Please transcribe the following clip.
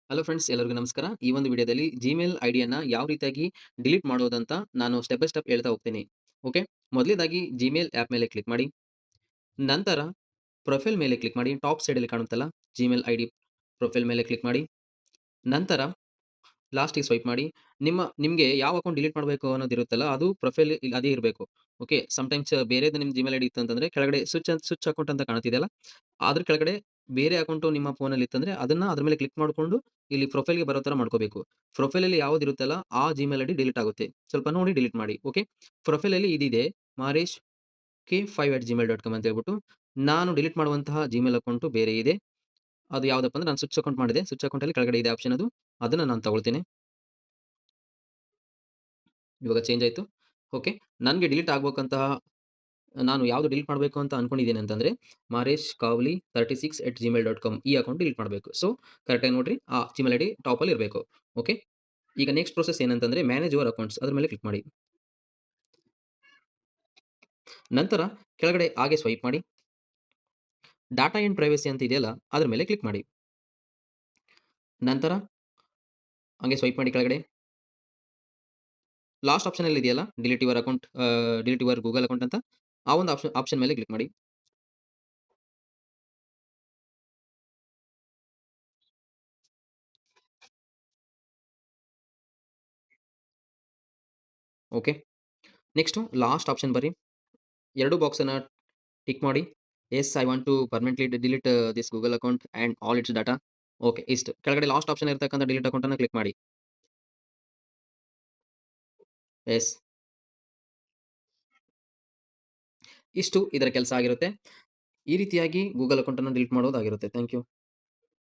Hello friends, ಎಲ್ಲರಿಗೂ ನಮಸ್ಕಾರ. ಈ ಒಂದು ವಿಡಿಯೋದಲ್ಲಿ ಜಿಮೇಲ್ ಐಡಿಯನ್ನ ಯಾವ ರೀತಿಯಾಗಿ ಡಿಲೀಟ್ ಮಾಡೋದಂತ ನಾನು ಸ್ಟೆಪ್ ಬೈ ಸ್ಟೆಪ್ ಹೇಳ್ತಾ ಹೋಗ್ತೀನಿ. ಓಕೆ. ಮೊದಲನೇದಾಗಿ ಜಿಮೇಲ್ ಆ್ಯಪ್ ಮೇಲೆ ಕ್ಲಿಕ್ ಮಾಡಿ. ನಂತರ ಪ್ರೊಫೈಲ್ ಮೇಲೆ ಕ್ಲಿಕ್ ಮಾಡಿ. ಟಾಪ್ ಸೈಡಲ್ಲಿ ಕಾಣುತ್ತಲ್ಲ ಜಿಮೇಲ್ ಐಡಿ ಪ್ರೊಫೈಲ್ ಮೇಲೆ ಕ್ಲಿಕ್ ಮಾಡಿ. ನಂತರ ಲಾಸ್ಟಿಗೆ ಸ್ವೈಪ್ ಮಾಡಿ. ನಿಮ್ಗೆ ಯಾವ ಅಕೌಂಟ್ ಡಿಲೀಟ್ ಮಾಡಬೇಕು ಅನ್ನೋದಿರುತ್ತಲ್ಲ, ಅದು ಪ್ರೊಫೈಲ್ ಅದೇ ಇರಬೇಕು. ಓಕೆ. ಸಮ್‌ಟೈಮ್ಸ್ ಬೇರೆದು ನಿಮ್ಮ ಜಿಮೇಲ್ ಐಡಿ ಇತ್ತಂತಂದ್ರೆ ಕೆಳಗಡೆ ಸ್ವಿಚ್ ಅಕೌಂಟ್ ಅಂತ ಕಾಣ್ತಿದೆಯಲ್ಲ, ಅದ್ರ ಕೆಳಗಡೆ ಬೇರೆ ಅಕೌಂಟು ನಿಮ್ಮ ಫೋನಲ್ಲಿ ಇತ್ತಂದ್ರೆ ಅದನ್ನ ಅದ್ರ ಮೇಲೆ ಕ್ಲಿಕ್ ಮಾಡ್ಕೊಂಡು ಇಲ್ಲಿ ಪ್ರೊಫೈಲ್‌ಗೆ ಬರೋ ತರ ಮಾಡ್ಕೋಬೇಕು. ಪ್ರೊಫೈಲಲ್ಲಿ ಯಾವುದಿರುತ್ತಲ್ಲ ಆ ಜಿಮೇಲ್ ಐಡಿ ಡಿಲೀಟ್ ಆಗುತ್ತೆ. ಸ್ವಲ್ಪ ನೋಡಿ ಡಿಲೀಟ್ ಮಾಡಿ. ಓಕೆ. ಪ್ರೊಫೈಲಲ್ಲಿ ಇದಿದೆ ಮಾರೇಶ್ ಕೆ5@gmail.com ಅಂತ ಹೇಳ್ಬಿಟ್ಟು. ನಾನು ಡಿಲೀಟ್ ಮಾಡುವಂತಹ ಜಿಮೇಲ್ ಅಕೌಂಟು ಬೇರೆ ಇದೆ. ಅದು ಯಾವ್ದಪ್ಪ ಅಂದ್ರೆ ನಾನು ಸ್ವಿಚ್ ಅಕೌಂಟ್ ಮಾಡಿದೆ. ಸ್ವಿಚ್ ಅಕೌಂಟಲ್ಲಿ ಕೆಳಗಡೆ ಇದೆ ಆಪ್ಷನ್ ಅದು. ಅದನ್ನ ನಾನು ತಗೊಳ್ತೀನಿ. ಇವಾಗ ಚೇಂಜ್ ಆಯ್ತು. ಓಕೆ. ನನ್ಗೆ ಡಿಲೀಟ್ ಆಗ್ಬೇಕಂತಹ ನಾನು ಯಾವ್ದು ಡಿಲೀಟ್ ಮಾಡ್ಬೇಕು ಅಂತ ಅನ್ಕೊಂಡಿದ್ದೀನಿ ಅಂತಂದ್ರೆ, ಮಾರೇಶ್ ಕಾವಲಿ 36@gmail.com ಈ ಅಕೌಂಟ್ ಡಿಲೀಟ್ ಮಾಡ್ಬೇಕು. ಸೊ, ಕರೆಕ್ಟಾಗಿ ನೋಡ್ರಿ ಆ ಜಿಮೇಲ್ ಐಡಿ ಟಾಪಲ್ಲಿ ಇರಬೇಕು. ಓಕೆ. ಈಗ ನೆಕ್ಸ್ಟ್ ಪ್ರೋಸೆಸ್ ಏನಂತಂದ್ರೆ ಮ್ಯಾನೇಜ್ ಯುವರ್ ಅಕೌಂಟ್ಸ್ ಅದ್ರ ಮೇಲೆ ಕ್ಲಿಕ್ ಮಾಡಿ. ನಂತರ ಕೆಳಗಡೆ ಹಾಗೆ ಸ್ವೈಪ್ ಮಾಡಿ. ಡಾಟಾ ಅಂಡ್ ಪ್ರೈವಸಿ ಅಂತ ಇದೆಯಲ್ಲ ಅದ್ರ ಮೇಲೆ ಕ್ಲಿಕ್ ಮಾಡಿ. ನಂತರ ಹಂಗೆ ಸ್ವೈಪ್ ಮಾಡಿ ಕೆಳಗಡೆ. ಲಾಸ್ಟ್ ಆಪ್ಷನ್ ಅಲ್ಲಿ ಇದೆಯಲ್ಲ delete your account delete your Google account ಅಂತ ಆ ಒಂದು ಆಪ್ಷನ್ ಮೇಲೆ ಕ್ಲಿಕ್ ಮಾಡಿ. ಓಕೆ. ನೆಕ್ಸ್ಟು ಲಾಸ್ಟ್ ಆಪ್ಷನ್ ಬರ್ರಿ. 2 ಬಾಕ್ಸನ್ನ ಟಿಕ್ ಮಾಡಿ. Yes I want to permanently delete this Google account and all its data. Okay ಇಷ್ಟು. ಕೆಳಗಡೆ ಲಾಸ್ಟ್ ಆಪ್ಷನ್ ಇರತಕ್ಕಂಥ ಡಿಲೀಟ್ ಅಕೌಂಟ್ ಅನ್ನ ಕ್ಲಿಕ್ ಮಾಡಿ. ಯೆಸ್. ಇಷ್ಟು ಇದರ ಕೆಲಸ ಆಗಿರುತ್ತೆ. ಈ ರೀತಿಯಾಗಿ ಗೂಗಲ್ ಅಕೌಂಟ್ ಅನ್ನು ಡಿಲೀಟ್ ಮಾಡೋದಾಗಿರುತ್ತೆ. Thank you.